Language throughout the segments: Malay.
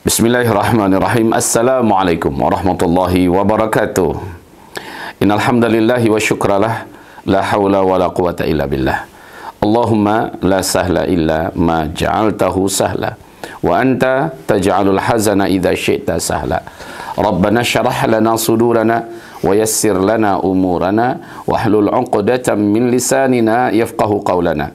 Bismillahirrahmanirrahim. Assalamualaikum warahmatullahi wabarakatuh. Innal hamdalillahi wa syukralah, la haula wala quwata illa billah. Allahumma la sahla illa ma ja'altahu sahla wa anta taj'alul hazana idza syi'ta sahla. Rabbana syrah lana sudurana wa yassir lana umurana wahlul 'uqdatam min lisanina yafqahu qawlana.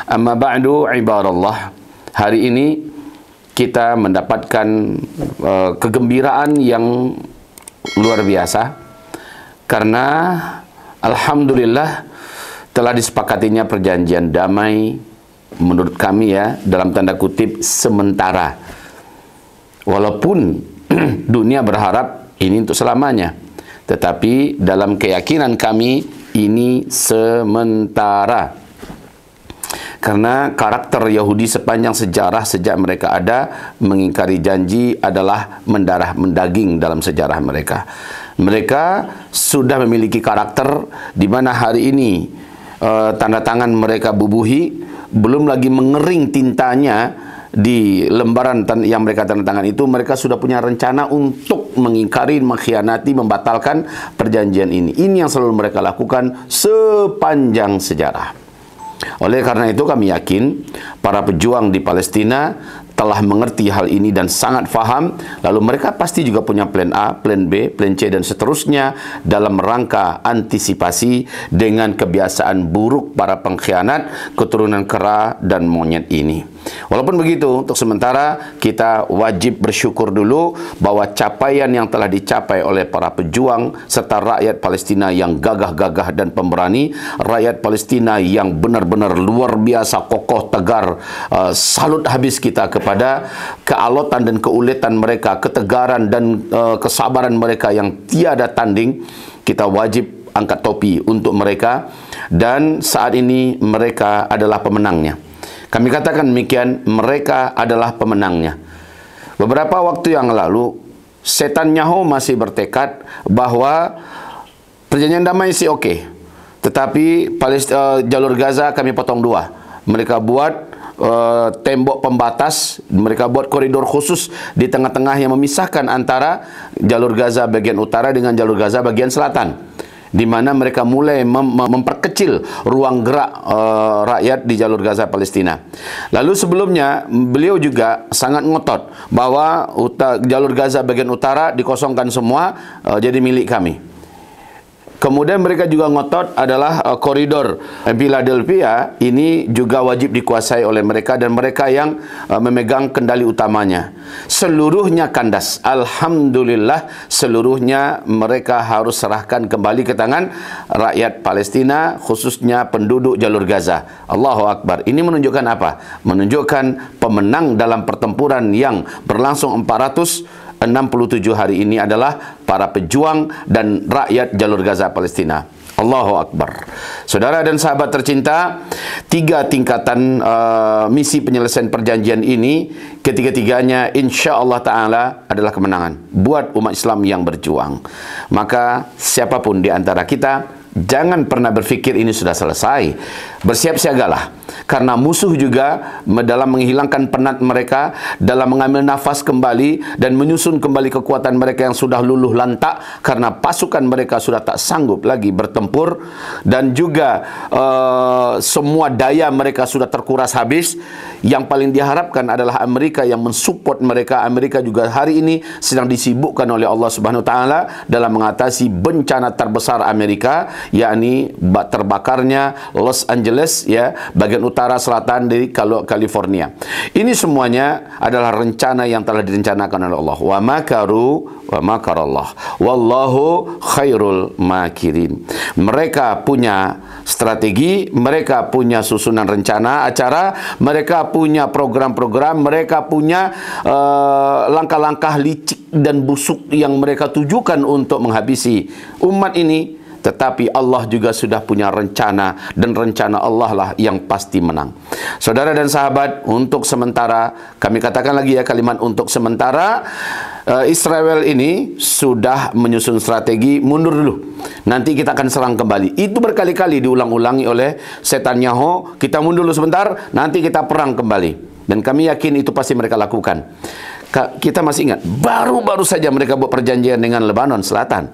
Amma ba'du, ibadallah. Hari ini kita mendapatkan kegembiraan yang luar biasa karena alhamdulillah telah disepakatinya perjanjian damai, menurut kami ya, dalam tanda kutip sementara. Walaupun dunia berharap ini untuk selamanya, tetapi dalam keyakinan kami ini sementara. Karena karakter Yahudi sepanjang sejarah sejak mereka ada, mengingkari janji adalah mendarah mendaging dalam sejarah mereka. Mereka sudah memiliki karakter di mana hari ini tanda tangan mereka bubuhi, belum lagi mengering tintanya di lembaran yang mereka tanda tangan itu. Mereka sudah punya rencana untuk mengingkari, mengkhianati, membatalkan perjanjian ini. Ini yang selalu mereka lakukan sepanjang sejarah. Oleh karena itu kami yakin para pejuang di Palestina telah mengerti hal ini dan sangat faham. Lalu mereka pasti juga punya plan A, plan B, plan C dan seterusnya dalam rangka antisipasi dengan kebiasaan buruk para pengkhianat, keturunan kera dan monyet ini. Walaupun begitu, untuk sementara kita wajib bersyukur dulu bahwa capaian yang telah dicapai oleh para pejuang serta rakyat Palestina yang gagah-gagah dan pemberani, rakyat Palestina yang benar-benar luar biasa kokoh, tegar. Salut habis kita kepada kealotan dan keuletan mereka, ketegaran dan kesabaran mereka yang tiada tanding. Kita wajib angkat topi untuk mereka, dan saat ini mereka adalah pemenangnya. Kami katakan demikian, mereka adalah pemenangnya. Beberapa waktu yang lalu, setan Nyaho masih bertekad bahwa perjanjian damai sih oke, tetapi jalur Gaza kami potong dua. Mereka buat tembok pembatas, mereka buat koridor khusus di tengah-tengah yang memisahkan antara jalur Gaza bagian utara dengan jalur Gaza bagian selatan, di mana mereka mulai memperkecil ruang gerak rakyat di jalur Gaza Palestina. Lalu sebelumnya beliau juga sangat ngotot bahwa jalur Gaza bagian utara dikosongkan semua, jadi milik kami. Kemudian mereka juga ngotot adalah koridor Philadelphia ini juga wajib dikuasai oleh mereka, dan mereka yang memegang kendali utamanya. Seluruhnya kandas. Alhamdulillah, seluruhnya mereka harus serahkan kembali ke tangan rakyat Palestina, khususnya penduduk jalur Gaza. Allahu Akbar. Ini menunjukkan apa? Menunjukkan pemenang dalam pertempuran yang berlangsung 467 hari ini adalah para pejuang dan rakyat jalur Gaza Palestina. Allahu Akbar. Saudara dan sahabat tercinta, tiga tingkatan misi penyelesaian perjanjian ini, ketiga-tiganya insya Allah Ta'ala adalah kemenangan buat umat Islam yang berjuang. Maka siapapun di antara kita, jangan pernah berpikir ini sudah selesai. Bersiap siagalah, karena musuh juga dalam menghilangkan penat mereka, dalam mengambil nafas kembali dan menyusun kembali kekuatan mereka yang sudah luluh lantak karena pasukan mereka sudah tak sanggup lagi bertempur, dan juga semua daya mereka sudah terkuras habis. Yang paling diharapkan adalah Amerika yang mensupport mereka. Amerika juga hari ini sedang disibukkan oleh Allah Subhanahu Wa Taala dalam mengatasi bencana terbesar Amerika, yakni terbakarnya Los Angeles, ya, bagian utara selatan dari California. Ini semuanya adalah rencana yang telah direncanakan oleh Allah. Wa makaru wa makarallah wallahu khairul makirin. Mereka punya strategi, mereka punya susunan rencana acara, mereka punya program-program, mereka punya langkah-langkah licik dan busuk yang mereka tujukan untuk menghabisi umat ini. Tetapi Allah juga sudah punya rencana, dan rencana Allah lah yang pasti menang. Saudara dan sahabat, untuk sementara, kami katakan lagi ya kalimat untuk sementara, Israel ini sudah menyusun strategi mundur dulu, nanti kita akan serang kembali. Itu berkali-kali diulang-ulangi oleh setan Nyaho. Kita mundur dulu sebentar, nanti kita perang kembali. Dan kami yakin itu pasti mereka lakukan. Kita masih ingat, baru-baru saja mereka buat perjanjian dengan Lebanon Selatan.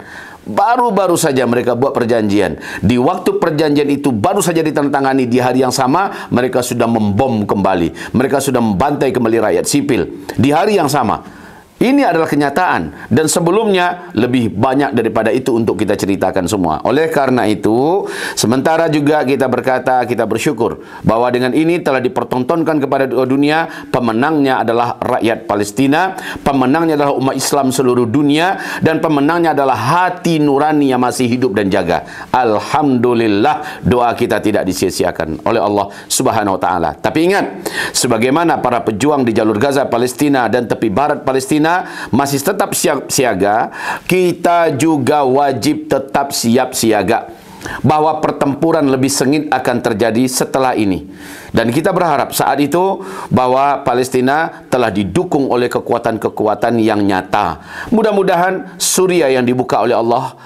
Baru-baru saja mereka buat perjanjian. Di waktu perjanjian itu baru saja ditandatangani, di hari yang sama mereka sudah membom kembali. Mereka sudah membantai kembali rakyat sipil. Di hari yang sama. Ini adalah kenyataan. Dan sebelumnya lebih banyak daripada itu untuk kita ceritakan semua. Oleh karena itu, sementara juga kita berkata, kita bersyukur bahwa dengan ini telah dipertontonkan kepada dunia, pemenangnya adalah rakyat Palestina, pemenangnya adalah umat Islam seluruh dunia, dan pemenangnya adalah hati nurani yang masih hidup dan jaga. Alhamdulillah, doa kita tidak disia-siakan oleh Allah Subhanahu wa taala. Tapi ingat, sebagaimana para pejuang di jalur Gaza Palestina dan tepi barat Palestina masih tetap siap siaga, kita juga wajib tetap siap siaga bahwa pertempuran lebih sengit akan terjadi setelah ini. Dan kita berharap saat itu bahwa Palestina telah didukung oleh kekuatan-kekuatan yang nyata. Mudah-mudahan Suriah yang dibuka oleh Allah,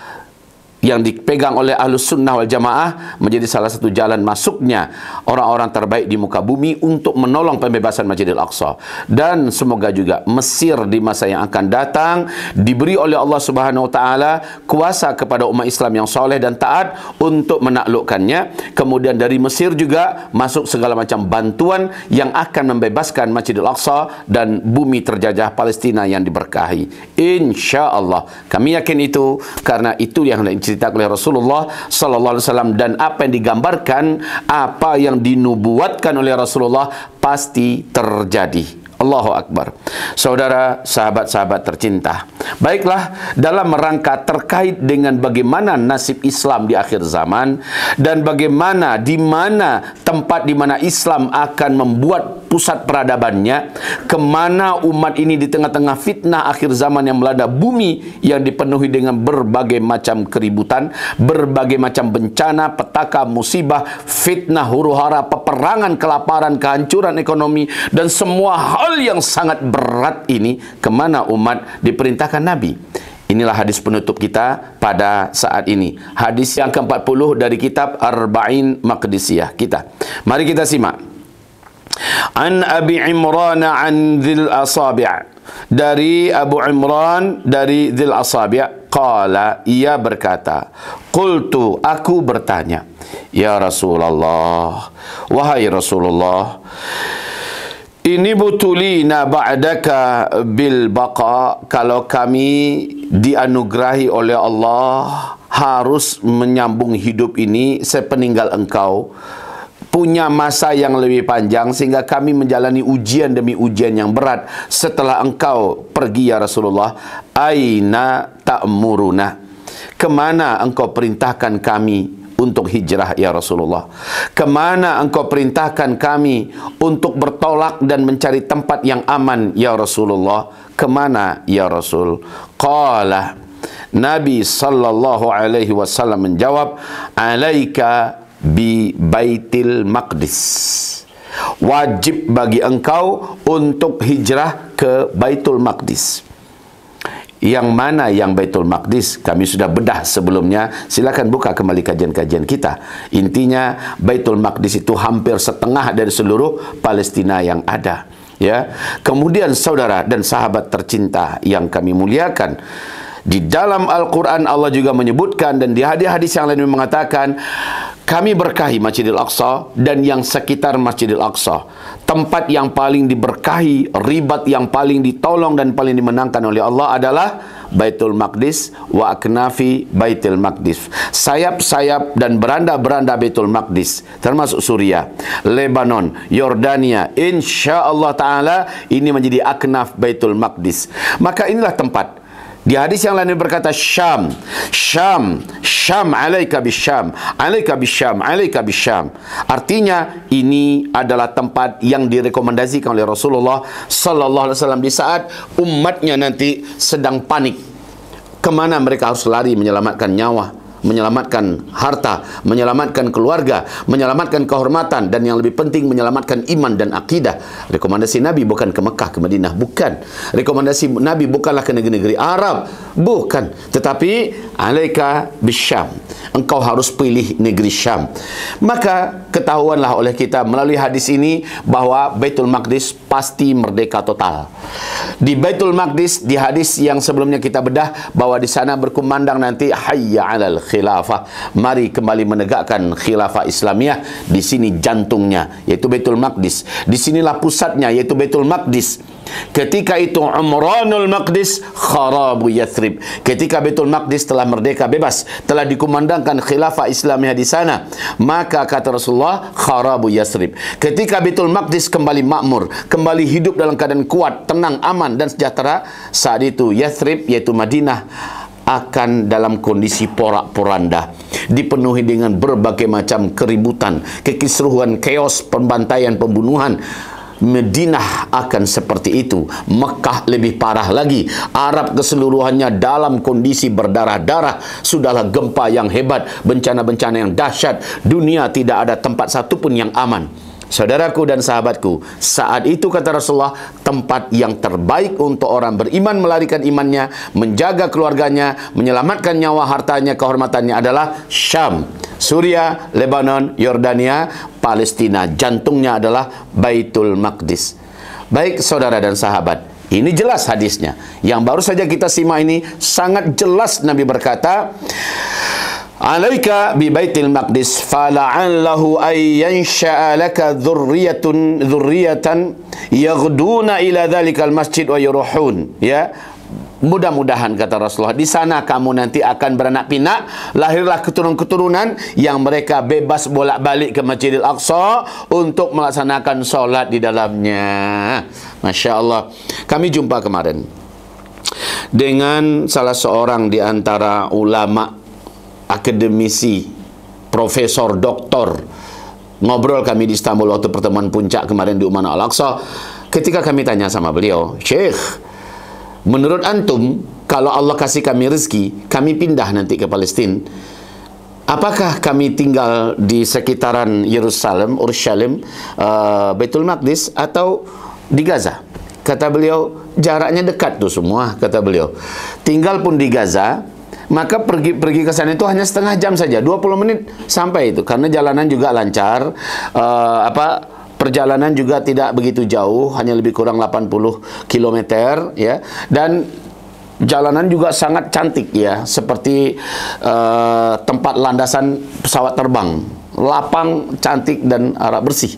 yang dipegang oleh Ahlus Sunnah wal Jamaah, menjadi salah satu jalan masuknya orang-orang terbaik di muka bumi untuk menolong pembebasan Masjidil Aqsa. Dan semoga juga Mesir di masa yang akan datang diberi oleh Allah Subhanahu wa taala kuasa kepada umat Islam yang soleh dan taat untuk menaklukkannya. Kemudian dari Mesir juga masuk segala macam bantuan yang akan membebaskan Masjidil Aqsa dan bumi terjajah Palestina yang diberkahi. Insya-Allah. Kami yakin itu, karena itu yang diceritakan oleh Rasulullah sallallahu alaihi wasallam, dan apa yang digambarkan, apa yang dinubuatkan oleh Rasulullah pasti terjadi. Allahu Akbar. Saudara, sahabat-sahabat tercinta, baiklah, dalam rangka terkait dengan bagaimana nasib Islam di akhir zaman dan bagaimana di mana tempat di mana Islam akan membuat pusat peradabannya, kemana umat ini di tengah-tengah fitnah akhir zaman yang melanda bumi yang dipenuhi dengan berbagai macam keributan, berbagai macam bencana, petaka, musibah, fitnah, huru-hara, peperangan, kelaparan, kehancuran ekonomi, dan semua hal yang sangat berat ini, kemana umat diperintahkan Nabi. Inilah hadis penutup kita pada saat ini. Hadis yang ke-40 dari kitab Arba'in Maqdisiyah kita. Mari kita simak. An Abi Imran an Dzil Asabi'. Dari Abu Imran dari Dzil Asabi', qala, ia berkata, qultu, aku bertanya, ya Rasulullah, wahai Rasulullah, ini butulina ba'daka bil baqa, kalau kami dianugerahi oleh Allah harus menyambung hidup ini sepeninggal engkau, punya masa yang lebih panjang sehingga kami menjalani ujian demi ujian yang berat setelah engkau pergi ya Rasulullah, aina ta'muruna, kemana engkau perintahkan kami untuk hijrah ya Rasulullah? Kemana engkau perintahkan kami untuk bertolak dan mencari tempat yang aman ya Rasulullah? Kemana ya Rasul? Qala, Nabi sallallahu alaihi wasallam menjawab, alaika bi Baitil Maqdis, wajib bagi engkau untuk hijrah ke Baitul Maqdis. Yang mana yang Baitul Maqdis? Kami sudah bedah sebelumnya. Silakan buka kembali kajian-kajian kita. Intinya Baitul Maqdis itu hampir setengah dari seluruh Palestina yang ada. Ya. Kemudian saudara dan sahabat tercinta yang kami muliakan, di dalam Al-Quran Allah juga menyebutkan, dan di hadis-hadis yang lain mengatakan, kami berkahi Masjidil Aqsa dan yang sekitar Masjidil Aqsa. Tempat yang paling diberkahi, ribat yang paling ditolong dan paling dimenangkan oleh Allah adalah Baitul Maqdis wa aknafi Baitul Maqdis. Sayap-sayap dan beranda-beranda Baitul Maqdis, termasuk Suriah, Lebanon, Yordania, insya-Allah ta'ala ini menjadi aknaf Baitul Maqdis. Maka inilah tempat. Di hadis yang lain berkata, Syam, Syam, Syam, alaika bisyam, alaika bisyam, alaika bisyam. Artinya ini adalah tempat yang direkomendasikan oleh Rasulullah sallallahu alaihi wasallam di saat umatnya nanti sedang panik. Kemana mereka harus lari menyelamatkan nyawa, menyelamatkan harta, menyelamatkan keluarga, menyelamatkan kehormatan, dan yang lebih penting menyelamatkan iman dan akidah. Rekomendasi Nabi bukan ke Mekah, ke Madinah, bukan. Rekomendasi Nabi bukanlah ke negeri-negeri Arab, Bukan. Tetapi alaika bisyam. Engkau harus pilih negeri Syam. Maka ketahuanlah oleh kita melalui hadis ini bahawa Baitul Maqdis pasti merdeka total. Di Baitul Maqdis, di hadis yang sebelumnya kita bedah, bahawa di sana berkumandang nanti hayya 'alal khilafah. Mari kembali menegakkan khilafah Islamiyah. Di sini jantungnya, yaitu Baitul Maqdis. Di sinilah pusatnya, yaitu Baitul Maqdis. Ketika itu Umranul Maqdis kharabu Yathrib. Ketika Baitul Maqdis telah merdeka bebas, telah dikumandangkan khilafah Islamiyah di sana, maka kata Rasulullah kharabu Yathrib. Ketika Baitul Maqdis kembali makmur, kembali hidup dalam keadaan kuat, tenang, aman dan sejahtera, saat itu Yathrib, yaitu Madinah, akan dalam kondisi porak-poranda, dipenuhi dengan berbagai macam keributan, kekisruhan, chaos, pembantaian, pembunuhan. Madinah akan seperti itu. Mekah lebih parah lagi. Arab keseluruhannya dalam kondisi berdarah-darah. Sudahlah gempa yang hebat, bencana-bencana yang dahsyat. Dunia tidak ada tempat satu pun yang aman. Saudaraku dan sahabatku, saat itu kata Rasulullah, tempat yang terbaik untuk orang beriman melarikan imannya, menjaga keluarganya, menyelamatkan nyawa, hartanya, kehormatannya adalah Syam, Suria, Lebanon, Yordania, Palestina. Jantungnya adalah Baitul Maqdis. Baik saudara dan sahabat, ini jelas hadisnya. Yang baru saja kita simak ini sangat jelas. Nabi berkata, alaika bi Baitil Maqdis fala'allahu ay yansha'a laka dzurriyatan yaghduna ila dzalikal masjid wa yuruhun. Ya, mudah-mudahan kata Rasulullah, di sana kamu nanti akan beranak pinak, lahirlah keturunan-keturunan yang mereka bebas bolak-balik ke Masjidil Aqsa untuk melaksanakan solat di dalamnya. Masya Allah. Kami jumpa kemarin dengan salah seorang di antara ulama, akademisi, profesor, doktor. Ngobrol kami di Istanbul waktu pertemuan puncak kemarin di Umana Al-Aqsa. Ketika kami tanya sama beliau, Syekh, menurut antum, kalau Allah kasih kami rezeki, kami pindah nanti ke Palestina, apakah kami tinggal di sekitaran Yerusalem, Urushalim, Baitul Maqdis, atau di Gaza? Kata beliau, jaraknya dekat tuh semua, kata beliau. Tinggal pun di Gaza, maka pergi ke sana itu hanya setengah jam saja, 20 menit sampai itu, karena jalanan juga lancar, perjalanan juga tidak begitu jauh, hanya lebih kurang 80 km ya, dan jalanan juga sangat cantik ya, seperti tempat landasan pesawat terbang, lapang, cantik dan bersih.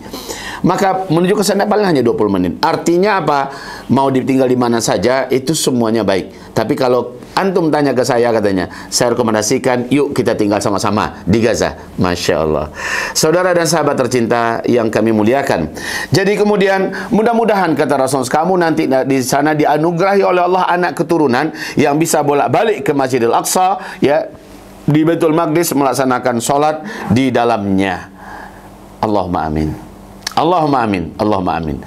Maka menuju ke sana paling hanya 20 menit. Artinya apa? Mau ditinggal di mana saja, itu semuanya baik. Tapi kalau antum tanya ke saya, katanya, saya rekomendasikan, yuk kita tinggal sama-sama di Gaza. Masya Allah. Saudara dan sahabat tercinta yang kami muliakan. Jadi kemudian, mudah-mudahan kata Rasul, kamu nanti di sana dianugerahi oleh Allah anak keturunan yang bisa bolak-balik ke Masjidil Aqsa, ya, di Baitul Maqdis, melaksanakan sholat di dalamnya. Allahumma amin. Allahumma amin, Allahumma amin.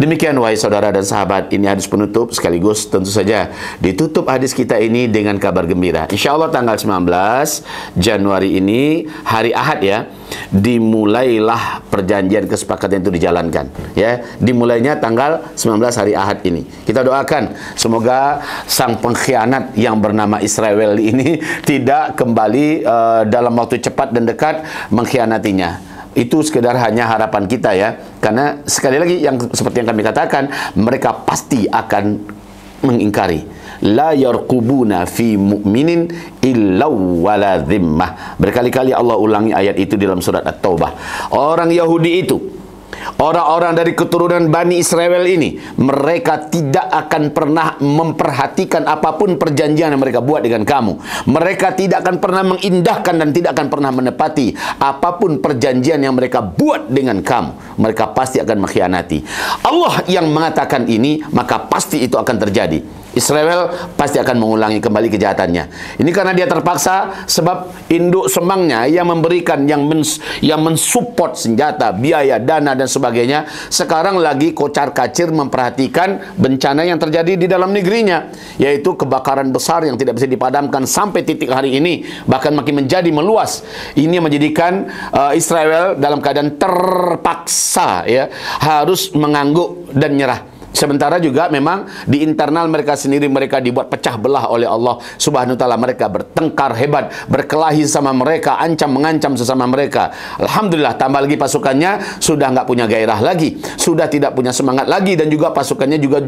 Demikian wahai saudara dan sahabat, ini hadis penutup, sekaligus tentu saja ditutup hadis kita ini dengan kabar gembira. Insya Allah tanggal 19 Januari ini, hari Ahad ya, dimulailah perjanjian kesepakatan itu dijalankan ya. Dimulainya tanggal 19 hari Ahad ini. Kita doakan semoga sang pengkhianat yang bernama Israel ini tidak kembali dalam waktu cepat dan dekat mengkhianatinya. Itu sekedar hanya harapan kita ya, karena sekali lagi yang seperti yang kami katakan, mereka pasti akan mengingkari. La yarqubuna fi mu'minin illa wala dhimmah. Berkali-kali Allah ulangi ayat itu dalam surat At-Taubah. Orang Yahudi itu, orang-orang dari keturunan Bani Israel ini, mereka tidak akan pernah memperhatikan apapun perjanjian yang mereka buat dengan kamu. Mereka tidak akan pernah mengindahkan dan tidak akan pernah menepati apapun perjanjian yang mereka buat dengan kamu. Mereka pasti akan mengkhianati. Allah yang mengatakan ini, maka pasti itu akan terjadi. Israel pasti akan mengulangi kembali kejahatannya. Ini karena dia terpaksa, sebab induk semangnya yang memberikan, yang mensupport senjata, biaya, dana dan sebagainya, sekarang lagi kocar-kacir memperhatikan bencana yang terjadi di dalam negerinya, yaitu kebakaran besar yang tidak bisa dipadamkan sampai titik hari ini, bahkan makin menjadi meluas. Ini menjadikan Israel dalam keadaan terpaksa ya, harus mengangguk dan nyerah. Sementara juga memang di internal mereka sendiri mereka dibuat pecah belah oleh Allah Subhanahu wa taala. Mereka bertengkar hebat, berkelahi sama mereka, mengancam sesama mereka. Alhamdulillah, tambah lagi pasukannya sudah nggak punya gairah lagi, sudah tidak punya semangat lagi, dan juga pasukannya juga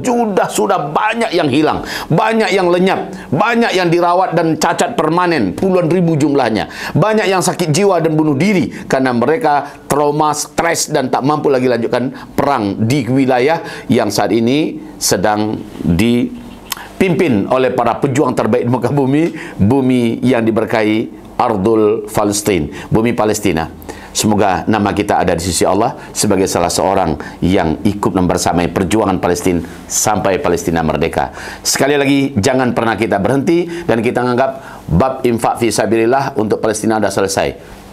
sudah banyak yang hilang, banyak yang lenyap, banyak yang dirawat dan cacat permanen, puluhan ribu jumlahnya. Banyak yang sakit jiwa dan bunuh diri karena mereka trauma, stres, dan tak mampu lagi lanjutkan perang di wilayah yang saat ini sedang dipimpin oleh para pejuang terbaik di muka bumi, bumi yang diberkahi Ardul Palestin, bumi Palestina. Semoga nama kita ada di sisi Allah sebagai salah seorang yang ikut membersamai perjuangan Palestina sampai Palestina merdeka. Sekali lagi, jangan pernah kita berhenti dan kita menganggap bab infak fi sabilillah untuk Palestina sudah selesai.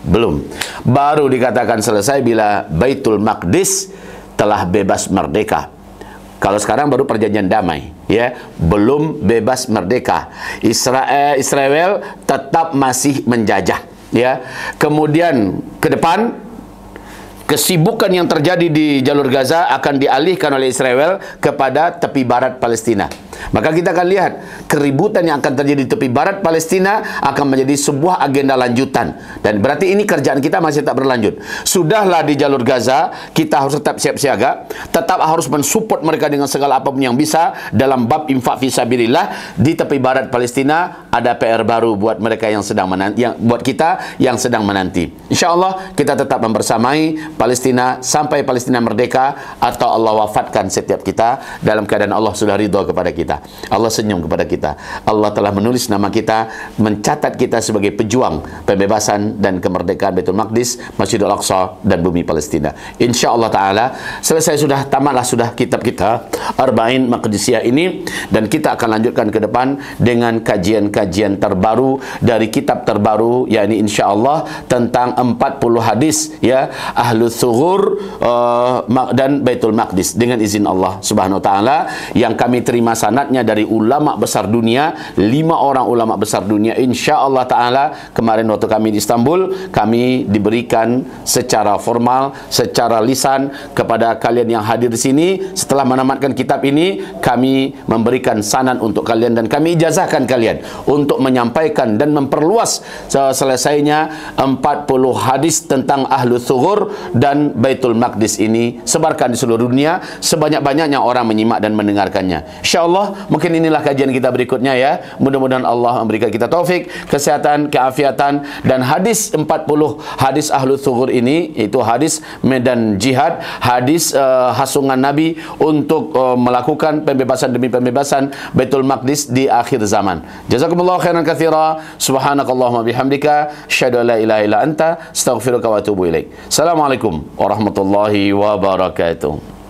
Belum. Baru dikatakan selesai bila Baitul Maqdis telah bebas merdeka. Kalau sekarang baru perjanjian damai, ya, belum bebas merdeka. Israel tetap masih menjajah, ya. Kemudian ke depan kesibukan yang terjadi di jalur Gaza akan dialihkan oleh Israel kepada tepi barat Palestina. Maka kita akan lihat keributan yang akan terjadi di tepi barat Palestina akan menjadi sebuah agenda lanjutan. Dan berarti ini kerjaan kita masih tak berlanjut. Sudahlah di jalur Gaza, kita harus tetap siap siaga, tetap harus mensupport mereka dengan segala apapun yang bisa dalam bab infak fisabilillah. Di tepi barat Palestina ada PR baru buat mereka yang sedang menanti, buat kita yang sedang menanti. InsyaAllah kita tetap membersamai Palestina sampai Palestina merdeka, atau Allah wafatkan setiap kita dalam keadaan Allah sudah ridha kepada kita, Allah senyum kepada kita, Allah telah menulis nama kita, mencatat kita sebagai pejuang pembebasan dan kemerdekaan Baitul Maqdis, Masjidil Aqsa, dan bumi Palestina. InsyaAllah ta'ala selesai sudah, tamatlah sudah kitab kita Arba'in Maqdisiyah ini, dan kita akan lanjutkan ke depan dengan kajian-kajian terbaru dari kitab terbaru, yakni insyaAllah tentang 40 hadis, ya, Ahlul Thughur dan Baitul Maqdis dengan izin Allah Subhanahu wa taala, yang kami terima sanadnya dari ulama besar dunia, 5 orang ulama besar dunia insya-Allah taala. Kemarin waktu kami di Istanbul, kami diberikan secara formal, secara lisan kepada kalian yang hadir di sini. Setelah menamatkan kitab ini, kami memberikan sanad untuk kalian dan kami ijazahkan kalian untuk menyampaikan dan memperluas selesainya 40 hadis tentang Ahlul Thughur dan Baitul Maqdis ini, sebarkan di seluruh dunia, sebanyak-banyaknya orang menyimak dan mendengarkannya. InsyaAllah, mungkin inilah kajian kita berikutnya, ya. Mudah-mudahan Allah memberikan kita taufik, kesehatan, keafiatan, dan hadis 40 hadis Ahlul Thughur ini, itu hadis medan jihad, hadis hasungan Nabi untuk melakukan pembebasan demi pembebasan Baitul Maqdis di akhir zaman. Jazakumullah khairan katsira. Subhanakallahumma bihamdika, asyhadu an la ilaha illa anta, astaghfiruka wa atubu ilaik. Assalamualaikum warahmatullahi wabarakatuh.